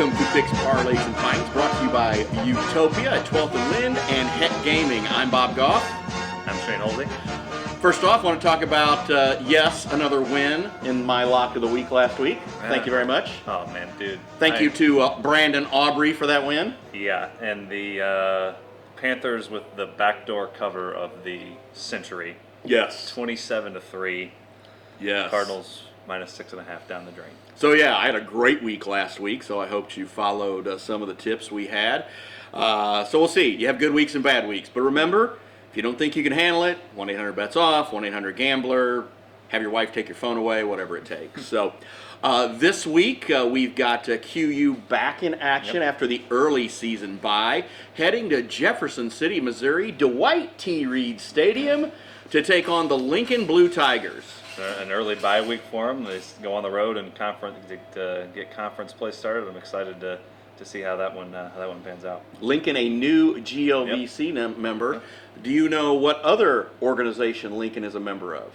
Welcome to Picks, Parlays, and Pints, brought to you by Utopia at 12th and Lind and Het Gaming. I'm Bob Goff. I'm Shane Holsey. First off, I want to talk about, yes, another win in my lock of the week last week. Thank you very much. Oh, man, dude. Thank you to Brandon Aubrey for that win. Yeah, and the Panthers with the backdoor cover of the century. Yes. 27-3. Yes. Cardinals minus 6.5 down the drain. So, yeah, I had a great week last week, so I hope you followed some of the tips we had. So we'll see. You have good weeks and bad weeks. But remember, if you don't think you can handle it, 1-800-BETS-OFF, 1-800-GAMBLER, have your wife take your phone away, whatever it takes. So this week, we've got QU back in action after the early season bye, heading to Jefferson City, Missouri, Dwight T. Reed Stadium to take on the Lincoln Blue Tigers. An early bye week for them. They go on the road and get conference play started. I'm excited to see how that one pans out. Lincoln, a new GOVC member. Yep. Do you know what other organization Lincoln is a member of?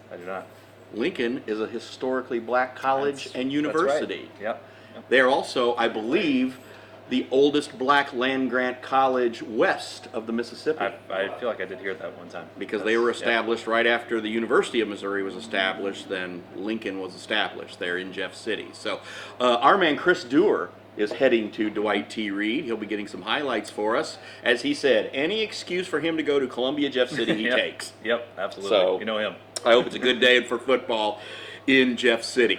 I do not. Lincoln is a historically black college and university. That's right. Yep. They are also, I believe, the oldest black land-grant college west of the Mississippi. I feel like I did hear that one time. Because they were established right after the University of Missouri was established, then Lincoln was established there in Jeff City. So our man Chris Dewar is heading to Dwight T. Reed. He'll be getting some highlights for us. As he said, any excuse for him to go to Columbia Jeff City he takes. Yep, absolutely. So, you know him. I hope it's a good day for football in Jeff City.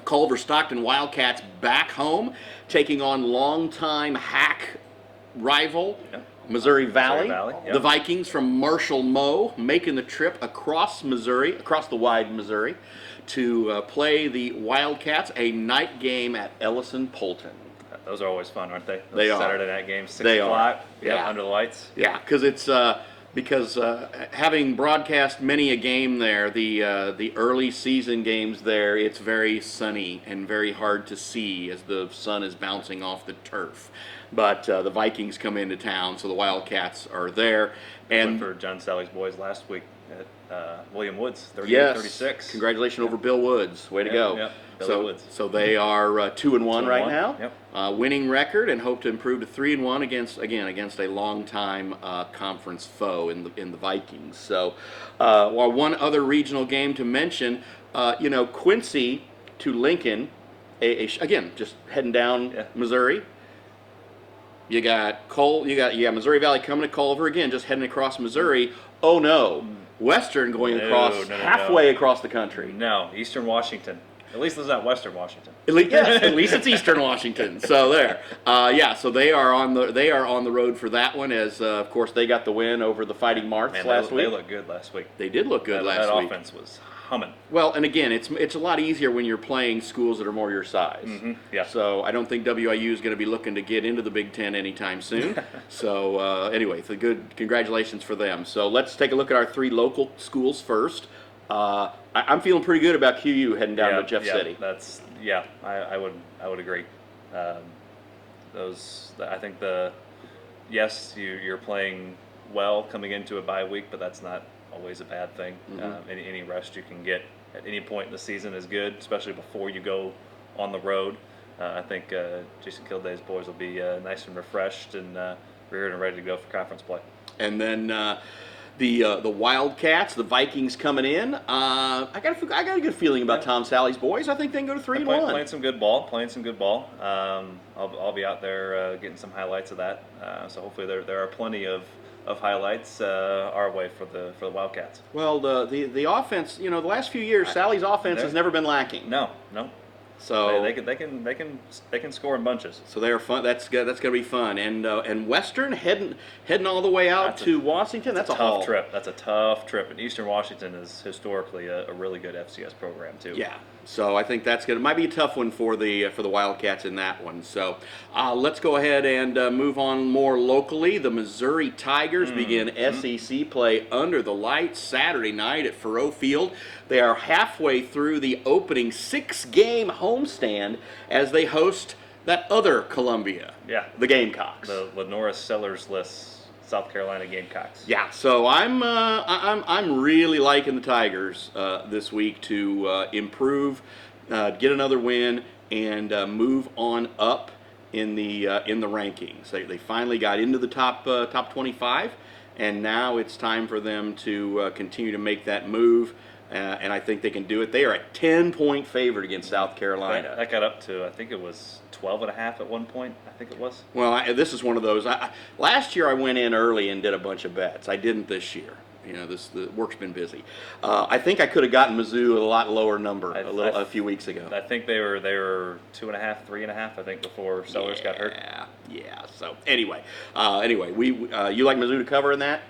Culver Stockton Wildcats back home, taking on longtime hack rival Missouri Valley. Yep. The Vikings from Marshall Moe making the trip across Missouri, across the wide Missouri, to play the Wildcats, a night game at Ellison Polton. Those are always fun, aren't they? They are. Saturday night games, 6 They o'clock. are. Yeah, Yeah. under the lights. Yeah, because it's having broadcast many a game there, the early season games there, it's very sunny and very hard to see as the sun is bouncing off the turf. But the Vikings come into town, so the Wildcats are there. And for John Sally's boys last week at William Woods, 38-36. Yes, congratulations over Bill Woods. Way to go. Yep. Billy Woods. So they are 2-1 right 2-1, now. yep. Winning record, and hope to improve to 3-1 against a longtime conference foe in the Vikings. So, one other regional game to mention, Quincy to Lincoln, again just heading down Missouri. You got Missouri Valley coming to Culver again, just heading across Missouri. Oh no, Western going across halfway across the country. No, Eastern Washington. At least it's not Western Washington. At least it's Eastern Washington. So there, so they are on the road for that one. As of course they got the win over the Fighting Marks last week. They looked good last week. They did look good last week. That offense was humming. Well, and again, it's a lot easier when you're playing schools that are more your size. Mm-hmm. Yeah. So I don't think WIU is going to be looking to get into the Big Ten anytime soon. So anyway, so good. Congratulations for them. So let's take a look at our 3 local schools first. I'm feeling pretty good about QU heading down to Jeff City. I would agree. I think you're playing well coming into a bye week, but that's not always a bad thing. Mm-hmm. Any rest you can get at any point in the season is good, especially before you go on the road. I think Jason Kilday's boys will be nice and refreshed and reared and ready to go for conference play. And then the Wildcats, the Vikings coming in. I got a good feeling about Tom Sally's boys. I think they can go to 3-1. Playing some good ball. I'll be out there getting some highlights of that. So hopefully there are plenty of highlights our way for the Wildcats. Well, the offense, the last few years, Sally's offense has never been lacking. No. So they can score in bunches. So they're fun. That's going to be fun. And Western heading all the way out to Washington. That's a tough trip. That's a tough trip. And Eastern Washington is historically a really good FCS program too. Yeah. So I think might be a tough one for the Wildcats in that one. So let's go ahead and move on more locally. The Missouri Tigers begin SEC play under the lights Saturday night at Faurot Field. They are halfway through the opening 6-game homestand as they host that other Columbia. Yeah. The Gamecocks. The Lenora Sellers-less South Carolina Gamecocks. Yeah, so I'm really liking the Tigers this week to improve, get another win, and move on up in the rankings. They finally got into the top 25, and now it's time for them to continue to make that move. And I think they can do it. They are a 10-point favorite against South Carolina. That got up to, I think it was 12.5 at one point. I think it was. Well, this is one of those. Last year I went in early and did a bunch of bets. I didn't this year. You know, the work's been busy. I think I could have gotten Mizzou at a lot lower number a few weeks ago. I think they were 2.5, 3.5. I think before Sellers got hurt. Yeah. So anyway, we you like Mizzou to cover in that?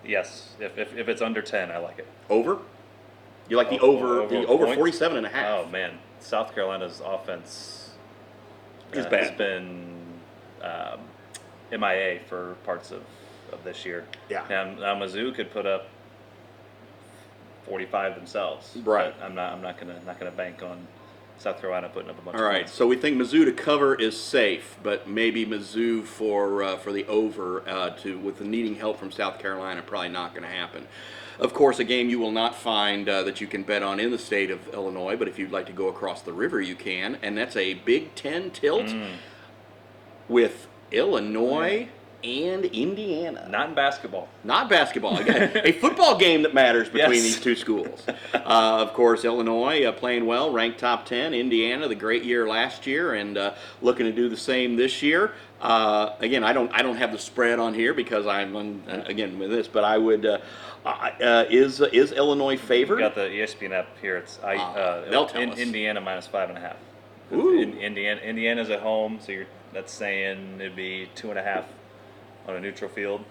Yes. If it's under 10, I like it. Over? You like the over points? 47.5? Oh man, South Carolina's offense is bad. Has been MIA for parts of this year. Yeah. Now Mizzou could put up 45 themselves. Right. But I'm not gonna bank on South Carolina putting up a bunch. All right. So we think Mizzou to cover is safe, but maybe Mizzou for the over with the needing help from South Carolina probably not going to happen. Of course, a game you will not find that you can bet on in the state of Illinois, but if you'd like to go across the river, you can, and that's a Big Ten tilt with Illinois and Indiana. Not in basketball. Not basketball. Again, a football game that matters between these two schools. Of course, Illinois playing well, ranked top 10. Indiana, the great year last year, and looking to do the same this year. Again, I don't have the spread on here because I'm again with this, but I would. Is Illinois favored? You got the ESPN app here. It's they'll tell us. Indiana minus 5.5. Ooh. Indiana's at home, so that's saying it'd be 2.5 on a neutral field.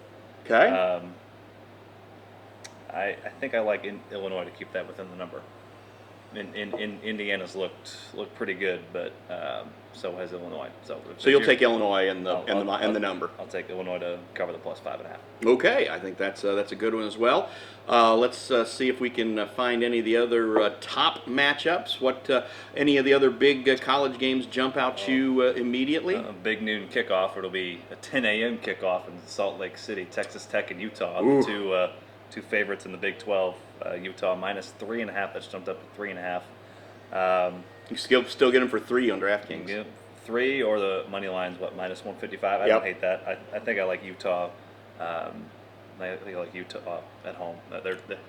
Okay. I think I like Illinois to keep that within the number. Indiana's looked pretty good, but so has Illinois. So you'll take Illinois and the number. I'll take Illinois to cover the plus 5.5. Okay, I think that's a good one as well. Let's see if we can find any of the other top matchups. What any of the other big college games jump out to you immediately? Big noon kickoff. It'll be a 10 a.m. kickoff in Salt Lake City, Texas Tech and Utah. Ooh. The two favorites in the Big 12. Utah minus 3.5. That's jumped up to 3.5. You still get them for 3 on DraftKings. Get 3 or the money line's minus 155. I don't hate that. I think I like Utah. I think I like Utah at home.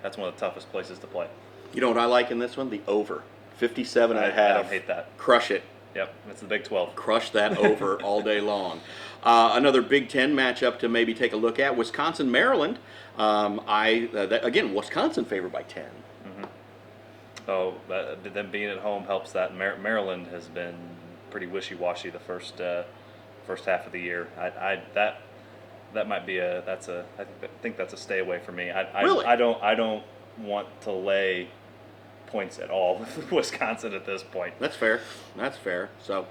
That's one of the toughest places to play. You know what I like in this one? The over 57 and a half. I don't hate that. Crush it. Yep, it's the Big 12. Crush that over all day long. Another Big Ten matchup to maybe take a look at: Wisconsin, Maryland. Again, Wisconsin favored by 10. Mm-hmm. Oh, them being at home helps that. Maryland has been pretty wishy-washy the first half of the year. That might be I think that's a stay away for me. Really? I don't want to lay points at all with Wisconsin at this point. That's fair. So,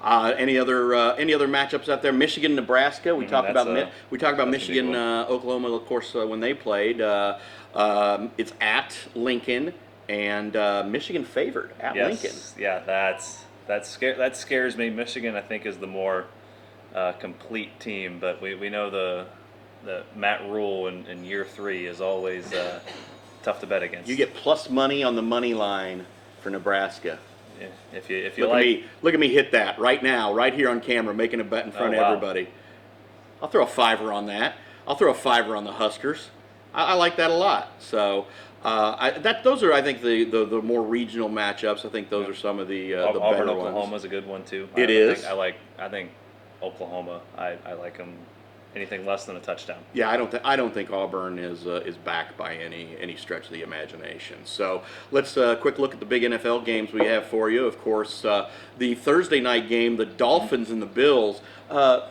any other matchups out there? Michigan, Nebraska. We talked about Michigan, Oklahoma, of course, when they played. It's at Lincoln, and Michigan favored at Lincoln. Yeah, that scares me. Michigan, I think, is the more complete team, but we know the Matt Rule in year 3 is always tough to bet against. You get plus money on the money line for Nebraska. Yeah, if you look at me hit that right now, right here on camera, making a bet in front of everybody. I'll throw a $5 on that. I'll throw a $5 on the Huskers. I like that a lot. So those are, I think, the more regional matchups. I think those are some of the Auburn, better ones. Oklahoma's a good one too. It is. I think Oklahoma. I like them. Anything less than a touchdown. Yeah, I don't think Auburn is back by any stretch of the imagination. So let's quick look at the big NFL games we have for you. Of course, the Thursday night game, the Dolphins and the Bills.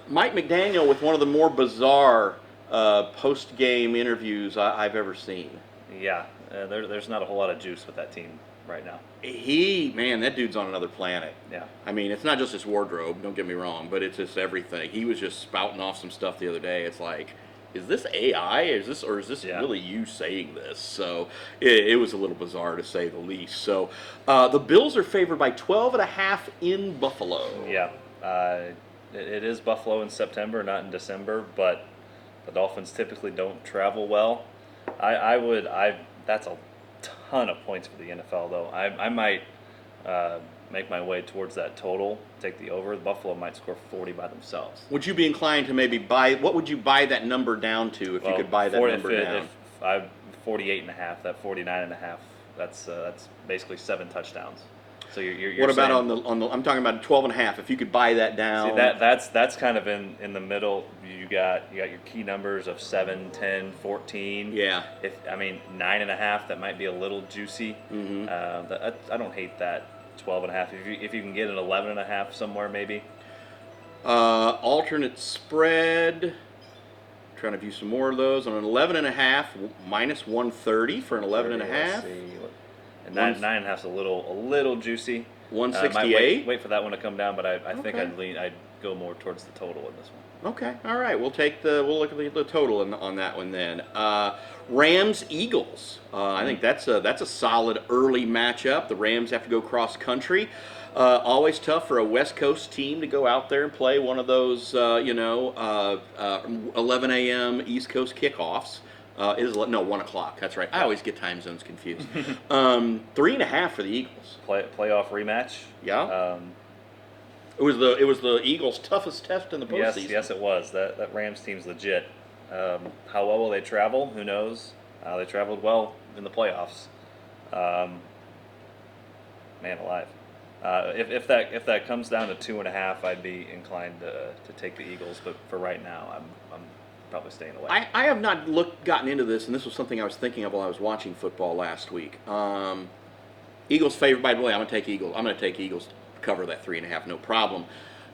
Mike McDaniel with one of the more bizarre post-game interviews I've ever seen. Yeah, there's not a whole lot of juice with that team right now. That dude's on another planet. Yeah. I mean, it's not just his wardrobe, don't get me wrong, but it's just everything. He was just spouting off some stuff the other day. It's like, is this AI? Is this really you saying this? So it was a little bizarre to say the least. So the Bills are favored by 12.5 in Buffalo. Yeah. It is Buffalo in September, not in December, but the Dolphins typically don't travel well. That's a ton of points for the NFL, though. I might make my way towards that total, take the over. Buffalo might score 40 by themselves. Would you be inclined to maybe buy? What would you buy that number down to if you could buy that number down? If I 48.5, that 49.5, that's basically 7 touchdowns. So you're what about saying, on the? I'm talking about 12.5. If you could buy that down. See, that's kind of in the middle. You got your key numbers of 7, 10, 14. Yeah. If 9.5, that might be a little juicy. Mm-hmm. I don't hate that 12.5. If you can get an 11.5 somewhere maybe. Alternate spread. Trying to view some more of those on an 11.5 minus 130 for an 11.5. Let's see. And 9.5's a little juicy. 168. Wait for that one to come down, but I think Okay. I'd go more towards the total in this one. Okay, all right. We'll look at the total on that one then. Rams Eagles. I think that's a solid early matchup. The Rams have to go cross country. Always tough for a West Coast team to go out there and play one of those 11 a.m. East Coast kickoffs. 1 o'clock. That's right. I always get time zones confused. 3.5 for the Eagles. Playoff rematch. Yeah. It was the Eagles' toughest test in the postseason. Yes, it was. That Rams team's legit. How well will they travel? Who knows? They traveled well in the playoffs. Man alive. If that comes down to 2.5, I'd be inclined to take the Eagles. But for right now, I'm probably staying away. I have not gotten into this, and this was something I was thinking of while I was watching football last week. Eagles favored. By the way, I'm going to take Eagles. I'm going to take Eagles to cover that 3.5, no problem.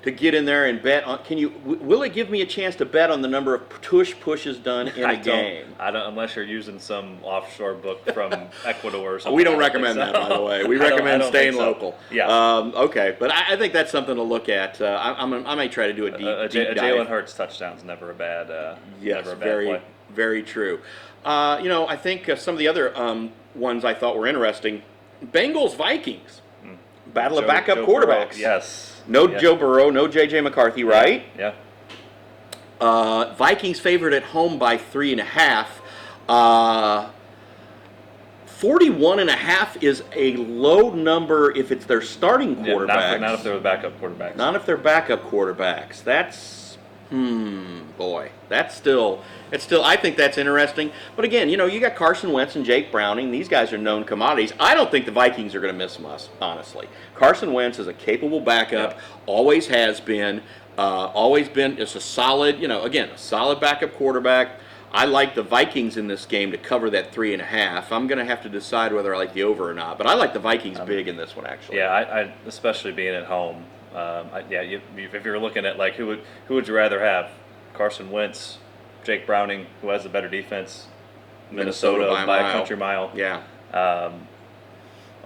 To get in there and bet on, will it give me a chance to bet on the number of pushes done in a game? I don't, unless you're using some offshore book from Ecuador or something. We don't recommend that, by the way. We recommend staying local. Yeah. Okay, but I think that's something to look at. I may try to do a deep dive. Jalen Hurts touchdown's never a bad. Yes, never a bad very, play. very true. I think some of the other ones I thought were interesting. Bengals Vikings. Battle of backup quarterbacks. Burrow, yes. No Joe Burrow, no J.J. McCarthy, right? Yeah. Vikings favored at home by 3.5. 41.5 is a low number if it's their starting quarterbacks. Not if they're the backup quarterbacks. Not if they're backup quarterbacks. That's boy. It's still. I think that's interesting. But again, you got Carson Wentz and Jake Browning. These guys are known commodities. I don't think the Vikings are going to miss us, honestly. Carson Wentz is a capable backup. Yeah. Always has been. It's a solid. A solid backup quarterback. I like the Vikings in this game to cover that 3.5. I'm going to have to decide whether I like the over or not. But I like the Vikings big in this one, actually. Yeah, I especially being at home. If you're looking at like who would you rather have, Carson Wentz, Jake Browning, who has a better defense, Minnesota by a country mile. Yeah.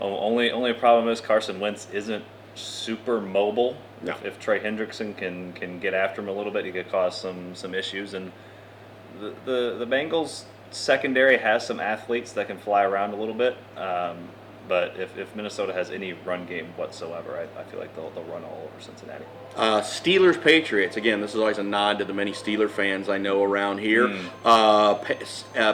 Only problem is Carson Wentz isn't super mobile. No. If Trey Hendrickson can get after him a little bit, he could cause some issues. And the Bengals secondary has some athletes that can fly around a little bit. But if Minnesota has any run game whatsoever, I feel like they'll run all over Cincinnati. Steelers Patriots. Again, this is always a nod to the many Steeler fans I know around here.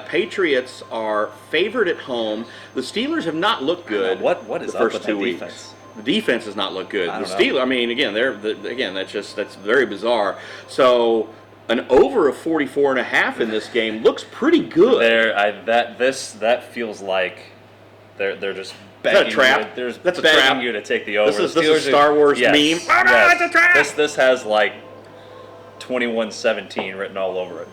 Patriots are favored at home. The Steelers have not looked good. What is the up first with 2 that weeks? defense? The defense has not looked good. I The don't know. Steelers. I mean, again, that's very bizarre. So an over of 44.5 in this game looks pretty good. That feels like they're just begging Is that a trap? That's a begging trap. you to take the over. This The is a Steelers Star Wars yes, meme. Oh, no, yes. it's a trap! This has like 21-17 written all over it.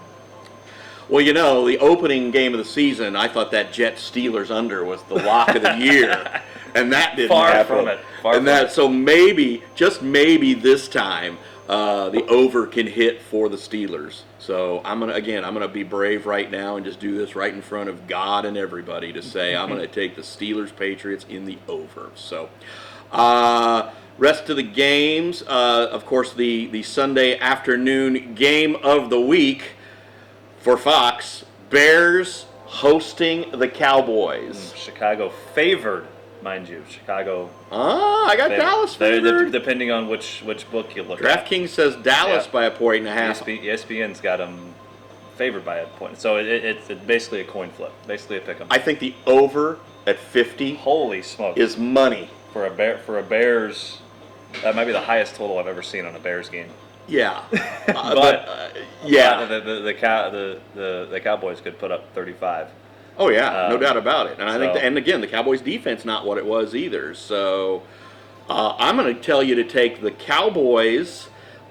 Well, the opening game of the season, I thought that Jets Steelers under was the lock of the year, and that didn't Far happen. from it. Far from it. So maybe, just maybe this time, the over can hit for the Steelers. So I'm gonna be brave right now and just do this right in front of God and everybody to say I'm gonna take the Steelers Patriots in the over. So. Rest of the games, of course, the Sunday afternoon game of the week for Fox, Bears hosting the Cowboys. Chicago favored, mind you. Chicago. I got Dallas favored. Depending on which book you look at. DraftKings says Dallas by a point and a half. ESPN's got them favored by a point. So it's basically a coin flip, basically a pick 'em. I think the over at 50 Holy smoke. is money. for a Bears, that might be the highest total I've ever seen on a Bears game. Yeah, Yeah, the Cowboys could put up 35. Oh yeah, no doubt about it. And I think, so- and again, the Cowboys' defense not what it was either. So I'm going to tell you to take the Cowboys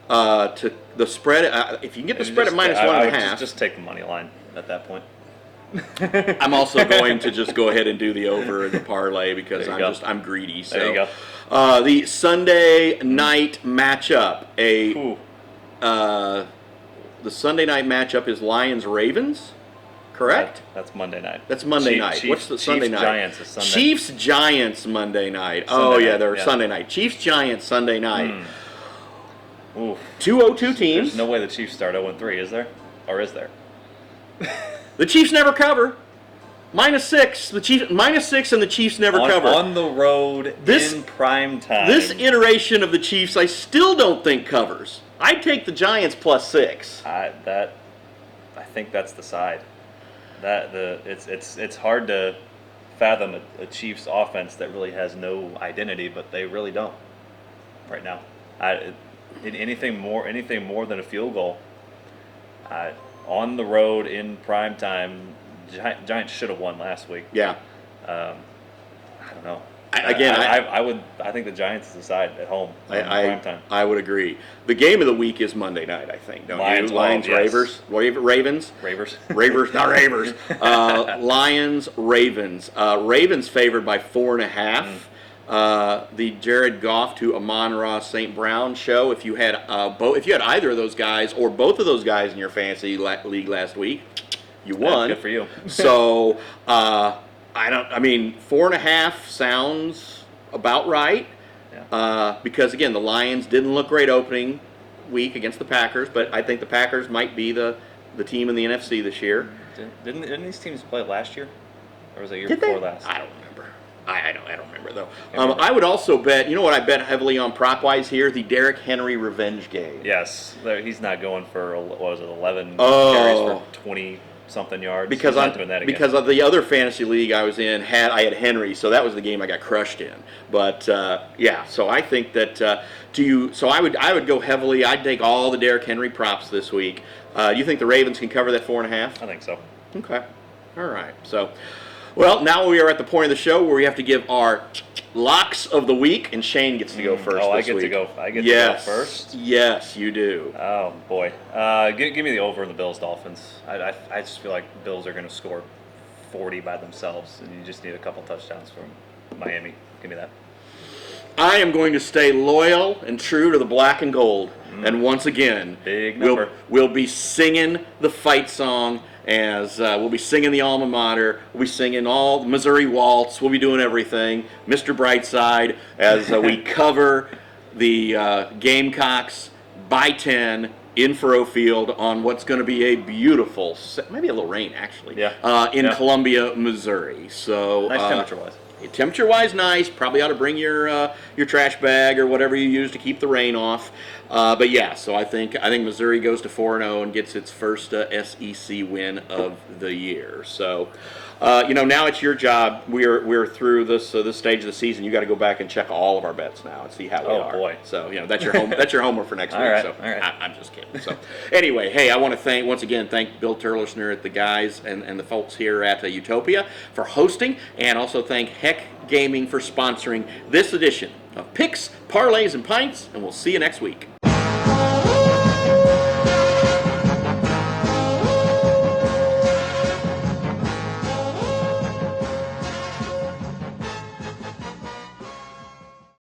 to the spread. If you can get the spread at minus one I and would a half, just take the money line at that point. I'm also going to just go ahead and do the over in the parlay because There you go. I'm greedy. So There you go. The Sunday night matchup, Ooh, the Sunday night matchup is Lions Ravens. Correct. that's Monday night. That's Monday night. What's the Sunday night? Giants is Sunday. Chiefs Giants Monday night. Sunday Oh yeah, night, they're yeah. Sunday night. Chiefs Giants Sunday night. Ooh, 2-0-2 teams. there's no way the Chiefs start 0-3, is there? Or is there? The Chiefs never cover. -6. The Chiefs -6, and the Chiefs never cover. On the road This- in prime time. This iteration of the Chiefs, I still don't think covers. I'd take the Giants +6. I think that's the side. It's hard to fathom a Chiefs offense that really has no identity, but they really don't right now. Anything more than a field goal on the road in prime time. Giants should have won last week. Yeah. I don't know. I think the Giants is the side at home in prime time. I would agree. The game of the week is Monday night, I think. Don't Lions, you? Lions, yes. Ravens. Ravers. Ravers, not Ravers. Lions, Ravens. Ravens favored by 4.5. The Jared Goff to Amon-Ra St. Brown show. If you had either of those guys or both of those guys in your fantasy league last week, you won. Good for you. So 4.5 sounds about right. Yeah. Because again, the Lions didn't look great opening week against the Packers, but I think the Packers might be the team in the NFC this year. Didn't these teams play last year, or was it year Did before they? last? I don't remember. I don't remember though. remember. I would also bet. You know what I bet heavily on prop wise here? The Derrick Henry revenge game. Yes, he's not going for 11 Oh. carries for 20 something yards. Because He's not doing that again. because of the other fantasy league I was in, I had Henry, so that was the game I got crushed in. But yeah, so I think that So I would go heavily. I'd take all the Derrick Henry props this week. You think the Ravens can cover that 4.5? I think so. Okay. All right. So, well, now we are at the point of the show where we have to give our locks of the week, and Shane gets to go first. Oh, I this get to week. go. I get to Yes. go first. Yes, you do. Oh boy, give me the over in the Bills Dolphins. I just feel like the Bills are going to score 40 by themselves, and you just need a couple touchdowns from Miami. Give me that. I am going to stay loyal and true to the black and gold, and once again, Big number. we'll be singing the fight song. As we'll be singing the alma mater, we'll be singing all the Missouri Waltz, we'll be doing everything. Mr. Brightside, as we cover the Gamecocks by 10 in Furrow Field on what's going to be a beautiful, maybe a little rain actually, in Yeah. Columbia, Missouri. So Nice temperature-wise. Temperature-wise, nice. Probably ought to bring your trash bag or whatever you use to keep the rain off. But yeah, so I think Missouri goes to 4-0 and gets its first SEC win of the year. So, now it's your job. We're through this stage of the season. You got to go back and check all of our bets now and see how we are. Oh boy. So that's your that's your homework for next week. All right, So all right. I'm just kidding. So anyway, hey, I want to once again thank Bill Turlesner at the guys and the folks here at Utopia for hosting, and also thank Heck Gaming for sponsoring this edition of Picks, Parlays, and Pints, and we'll see you next week.